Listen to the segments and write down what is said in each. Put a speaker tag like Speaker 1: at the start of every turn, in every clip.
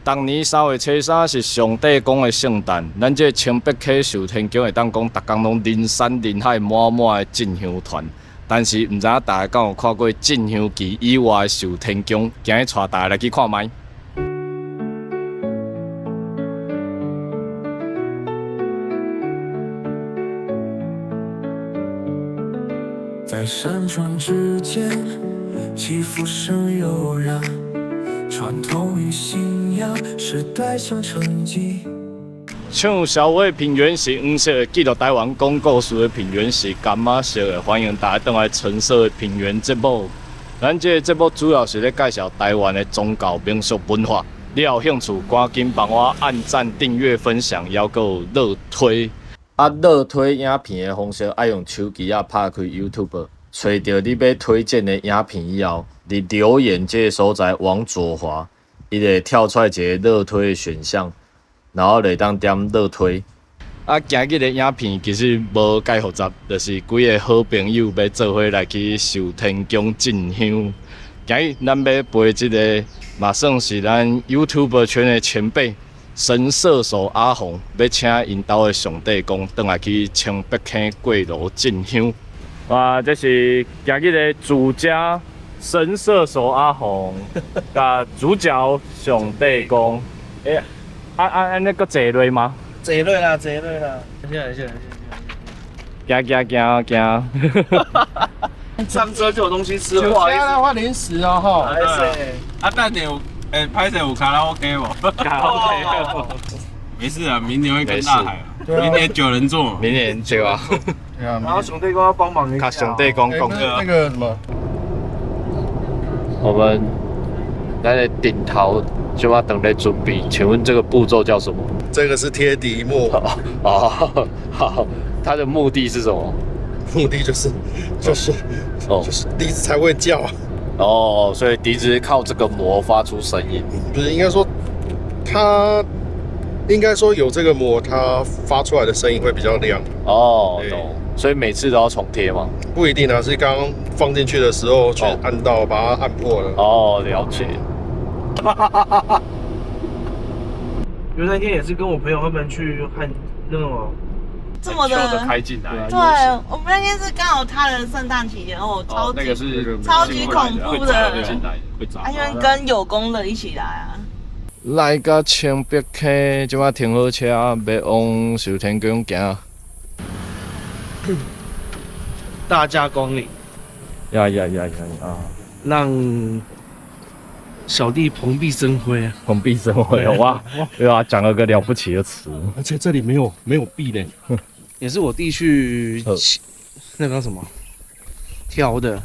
Speaker 1: 當年3月初3是上帝公的聖誕，咱這清北溪壽天宮會當講，逐工攏人山人海，滿滿的進香團。但是，唔知影大家敢有看過進香旗以外的壽天宮？今日帶大家來去看覓。
Speaker 2: 在山川之間，起伏聲悠揚。傳統與信仰，時代相承繼。
Speaker 1: 唱小尾平原是黃色的，記錄台灣講故事的平原是柑仔色的。歡迎大家回來橙色的平原節目。咱這個節目主要是咧介紹台灣的宗教民俗文化。你有興趣，趕緊幫我按讚、訂閱、分享，還有熱推。熱推影片的方式，愛用手機拍開 YouTube， 找到你要推薦的影片以後，你留言這個所在往左滑，伊會跳出來一個熱推的選項，然後來當點熱推。今日的影片其實無介複雜，就是幾個好朋友要做伙來去壽天宮進香。今日咱要陪這個，嘛算是咱 YouTube 圈的前輩。神射手阿宏要請因兜的上帝公轉來去清北溪過路進香。哇，這是今日的主家神射手阿宏，甲主角上帝公。那個坐落嗎？
Speaker 3: 坐落啦，坐落啦。
Speaker 1: 行。
Speaker 3: 上車就有東西吃，不好意思。
Speaker 4: 換零食哦，哈。
Speaker 3: 帶點拍點有卡拉 OK 不？
Speaker 1: 卡拉 OK。
Speaker 3: 沒事啊，明年會更大海。明年9人座。
Speaker 1: 明年對啊。
Speaker 3: 然後上帝公要幫忙一下。
Speaker 1: 上帝公講
Speaker 4: 那個什麼？
Speaker 1: 我們咱的頂頭就要等待準備，請問這個步驟叫什麼？
Speaker 4: 這個是貼底膜。
Speaker 1: 好，它的目的是什麼？
Speaker 4: 目的就是笛子才會叫。
Speaker 1: 所以笛子靠這個膜發出聲音。
Speaker 4: 不是，應該說它應該說有這個膜，它發出來的聲音會比較亮。
Speaker 1: 懂。所以每次都要重貼嗎？
Speaker 4: 不一定啊，是剛剛放進去的時候去按到，把它按破了。
Speaker 1: 了解。
Speaker 3: 因為那天也是跟我朋友他們去看那種
Speaker 5: 這麼的
Speaker 1: 開進來。
Speaker 5: 對，我們那天是剛好他的聖誕期間
Speaker 1: 那個是
Speaker 5: 超級恐怖的，
Speaker 1: 會砸。
Speaker 5: 因為跟有功的一起來啊。
Speaker 1: 來到清北溪，即馬停好車，要往壽天宮行。
Speaker 3: 大駕光臨。讓小弟蓬蓽生輝啊！
Speaker 1: 蓬蓽生輝，哇！講了個了不起的詞。
Speaker 4: 而且這裡沒有壁嘞，
Speaker 3: 也是我弟去那個什麼挑的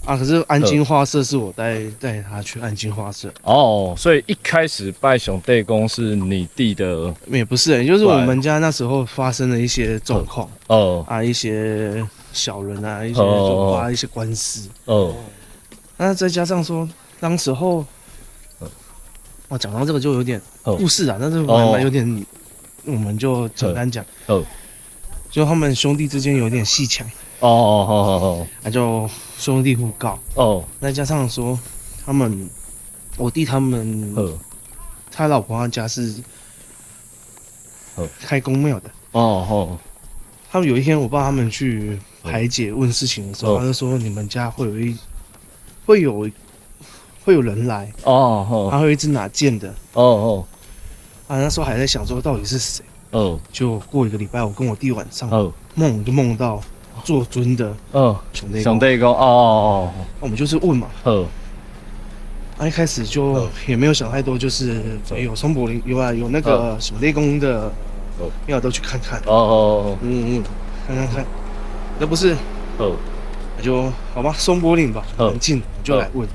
Speaker 3: 可是安金花社是我帶他去安金花社。
Speaker 1: 所以一開始拜上帝公是你弟的？
Speaker 3: 也不是，就是我們家那時候發生了一些狀況一些小人一些發一些官司那再加上說當時候講到這個就有點故事但是蠻有點我們就簡單講就他們兄弟之間有點鬩牆那就兄弟互告再加上說我弟他們他老婆他家是開宮廟的他們有一天我爸他們去排解問事情的時候他就說你們家會有人來他會一直拿劍的那時候還在想說到底是誰就過1個禮拜我跟我弟晚上夢到坐尊的上帝公我們就是問嘛一開始就也沒有想太多，就是有松柏林有那個上帝公的廟都去看看看，那不是那就好吧，松柏林吧很近就來問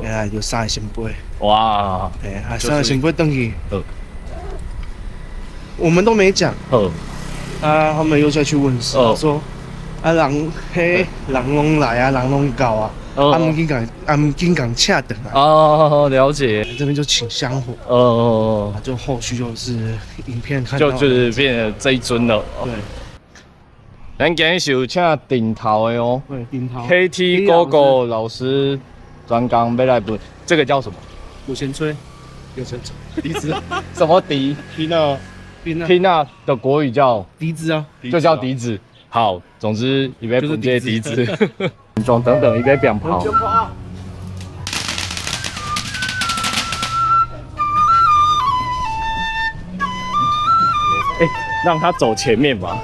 Speaker 3: 原來有三個前輩哇三個前輩回去我們都沒講他們又再去問事說人攏來人攏到唔緊講恰等
Speaker 1: 了解。
Speaker 3: 這邊就請香火就後續就是影片看到
Speaker 1: 就是變成這一尊了對。咱今日是有請頂頭的
Speaker 3: 對，頂頭
Speaker 1: KT Gogo 老師專工要來問，這個叫什麼？
Speaker 3: 五弦吹。
Speaker 4: 有成笛子，
Speaker 1: 什麼笛？砒娜的國語叫
Speaker 3: 笛子啊，
Speaker 1: 就叫笛子。好，總之一杯本街笛子，裝等等一杯鞭炮。讓他走前面吧。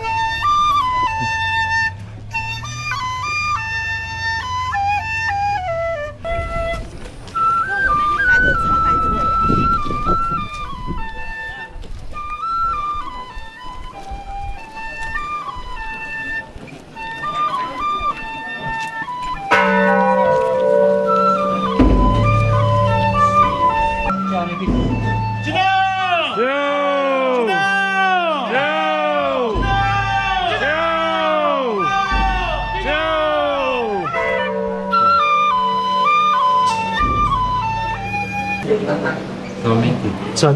Speaker 6: 什么名字？
Speaker 3: 真。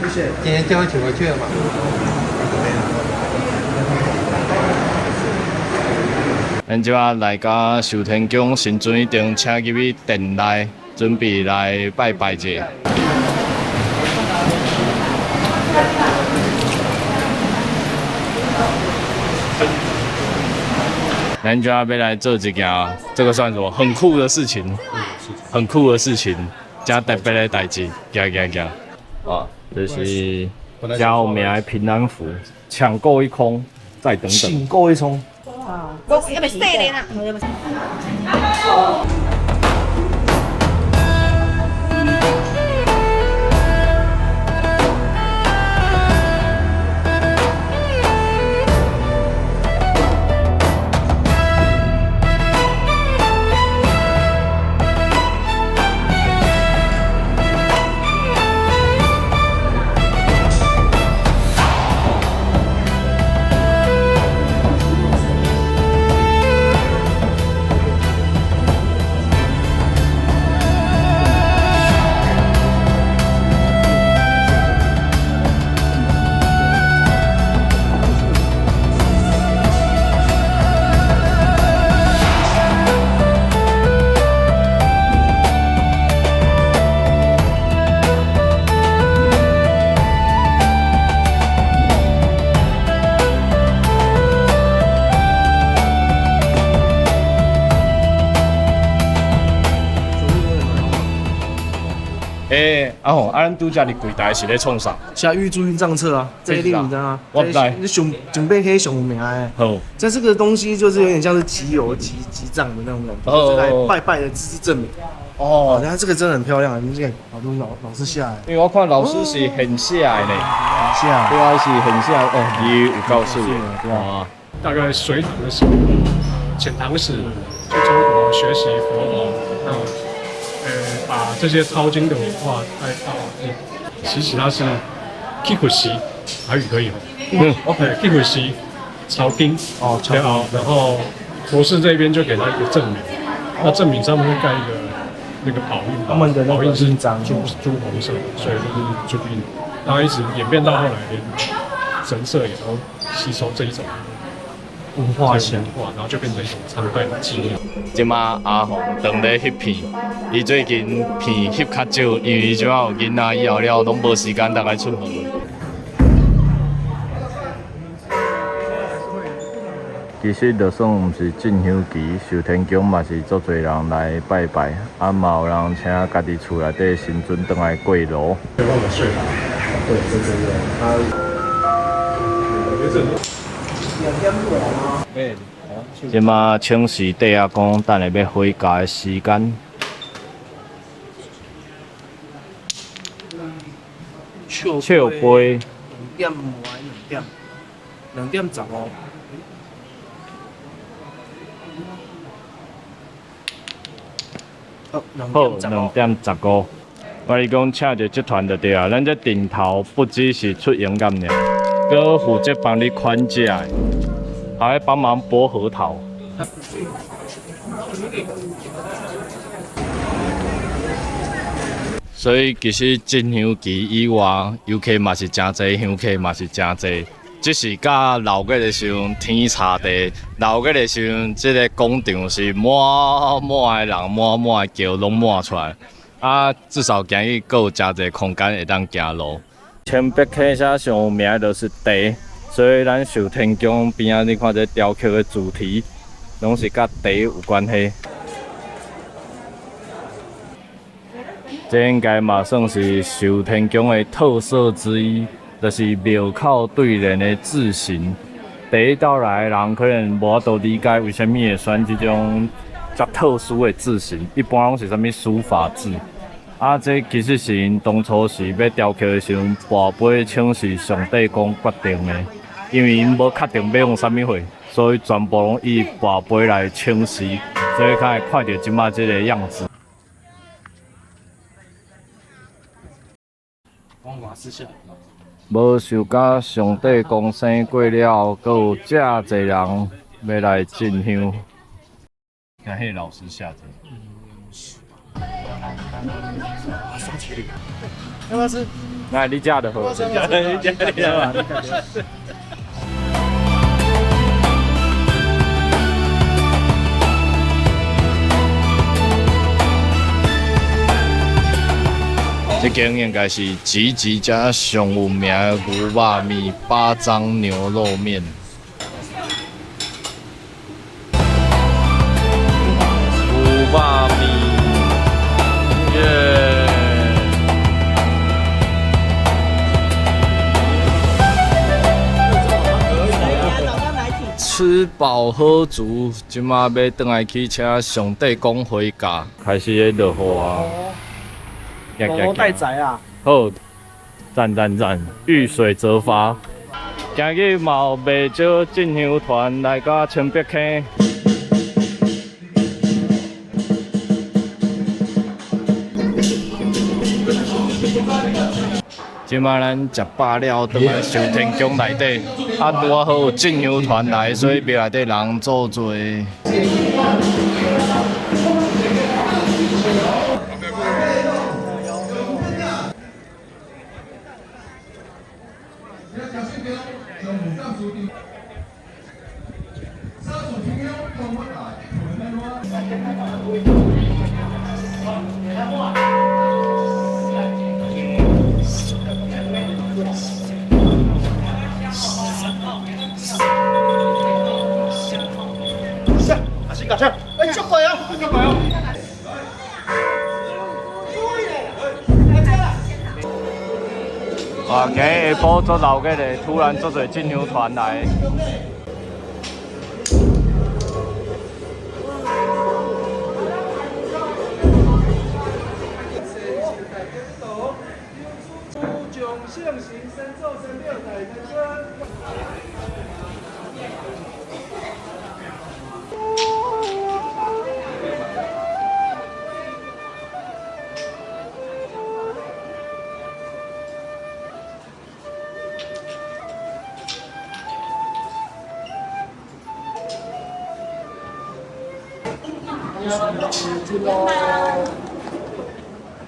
Speaker 6: 谢谢。今天叫我请回去了嘛？
Speaker 1: 咱即摆來到壽天宮神尊一定請入去殿內，準備來拜拜者。咱就要來做一件，這個算什麼？很酷的事情，很酷的事情，加特別的代誌，行。啊，這是叫名的平安符，搶購一空，再等等。
Speaker 3: 請購一衝。
Speaker 7: 要不細點啊？
Speaker 1: 咱拄只哩櫃台是咧創啥？
Speaker 3: 下預注印賬冊啊，這一定你知道啊？
Speaker 1: 我不知道。
Speaker 3: 你準備可以上名誒。好。這個東西就是有點像是集郵集賬的那種感覺，就是來拜拜的資質證明。哦，然後這個真的很漂亮，你看好多老師下來。
Speaker 1: 因為我看老師是很下來呢，
Speaker 3: 很下，
Speaker 1: 對啊，是很下哦，你有告訴我，
Speaker 3: 對啊。
Speaker 8: 大概隋唐的時候，遣唐使去中國學習佛法，把這些抄經的文化帶到其實它是 Kikushi， 台語可以嗎？OK，Kikushi 抄經哦，抄經，然後佛寺這邊就給他一個證明，那證明上面會蓋一個那個寶印，他們的寶印是朱紅色的，所以就是朱印，然後一直演變到後來，連神社也都吸收這一種文化，然後就變成一種參拜的紀念。
Speaker 1: 即馬阿宏當咧翕片，伊最近片翕較少，因為即馬有囡仔以後了，攏無時間大概出門。其實就算毋是進香期，壽天宮嘛是足濟人來拜拜，啊嘛有人請家己厝內底神尊轉來過爐。
Speaker 8: 對，幫我睡了。對。
Speaker 1: 即馬請示帝阿公，等下要回家的時間。笑杯。
Speaker 3: 2點10哦。
Speaker 1: 好，2點15。我哩講請一集團就對啊，咱這頂頭不只是出營業爾，閣負責幫你款架，還會幫忙剝核桃。所以其實進香期以外，遊客嘛是真濟，香客嘛是真濟。只是甲老個的時候天差地，老個的時候，這個廣場是滿的人，滿的叫攏滿出來。啊，至少行去還有真儕空間會當行路。千百溪社上有名的就是茶，所以咱壽天宮邊仔你看這雕刻的主題，攏是甲茶有關係。這應該嘛算是壽天宮的特色之一，就是廟口對聯的字形。第一道來的人可能無法度理解為什麼會選這種較特殊的字形，一般攏是啥物書法字。啊，這其實是因當初是要雕刻的時候，跋杯請是上帝公決定的，因為因無確定要用啥物貨，所以全部攏以跋杯來請示，所以才會看到即馬這個樣子。無想到上帝公生過了，閣有遮濟人要來進香。看迄老師下着。
Speaker 3: 要不要吃？
Speaker 1: 來，你家的好。你家的。這間應該是吉吉家上有名的牛肉麵、八張牛肉麵。牛肉麵，耶！吃飽喝足，即馬要轉來去請上帝公回家，開始在落雨啊。
Speaker 3: 我帶仔啊！
Speaker 1: 好，讚！遇水則發。今日嘛有袂少進香團來到千百溪。即馬咱食飽了，倒來壽天宮內底。啊，拄好有進香團來，所以廟內底人足多。哇！今日下晡做鬧熱的，突然做儕進香團來。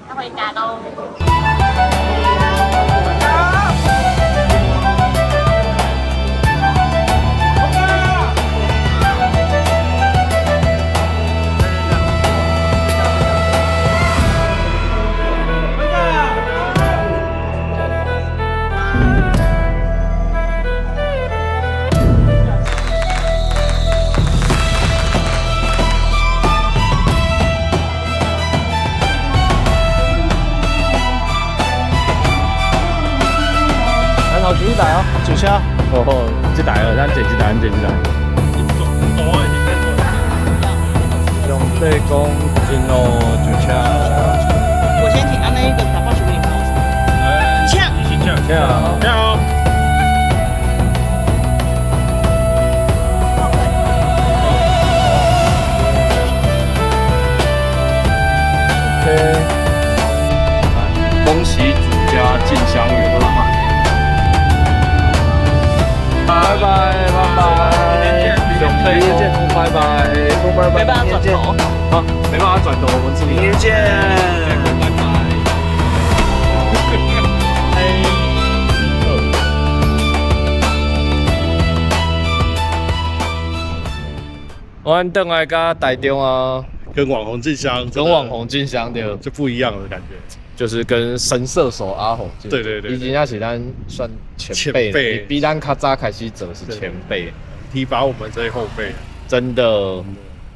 Speaker 7: 要回家喽。
Speaker 3: 几台哦？就车。
Speaker 1: 哦，这台了，咱坐这台，上帝公进哦，就车。
Speaker 5: 我先请那一个打包去给你们。
Speaker 1: 呛。OK， 恭喜主家进香圆滿。拜拜，上帝公，拜拜，
Speaker 5: 没辦法轉頭。
Speaker 1: 好，沒辦法轉頭，我們自己。明天見。拜拜。阮轉來到台中啊，
Speaker 4: 跟網紅進香，
Speaker 1: 跟網紅進香對，
Speaker 4: 就不一樣的感覺，
Speaker 1: 就是跟神射手阿紅，
Speaker 4: 對對對，
Speaker 1: 已經那是咱算前輩，比咱較早開始走是前輩，
Speaker 4: 提拔我們這些後輩，
Speaker 1: 真的，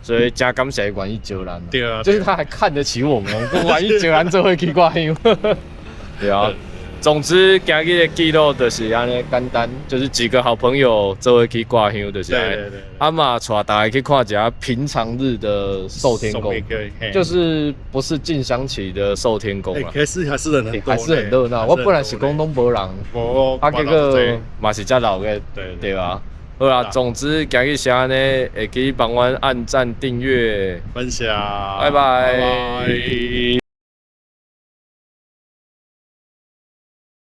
Speaker 1: 所以加感謝願意招咱，
Speaker 4: 對啊，
Speaker 1: 就是他還看得起我們，願意招咱做伙去掛香，對啊。總之，今日的記錄就是安尼簡單，就是幾個好朋友做伙去掛香，就是安尼。阿媽帶大家去看一下平常日的壽天宮，就是不是進香期的壽天宮啊。
Speaker 4: 還是人很多，
Speaker 1: 還是很熱鬧。我本來是講攏無人，啊，結果嘛是遮鬧嘅，對吧？好啦，總之今日是安尼，會記幫阮按讚、訂閱、
Speaker 4: 分享，
Speaker 1: 拜拜。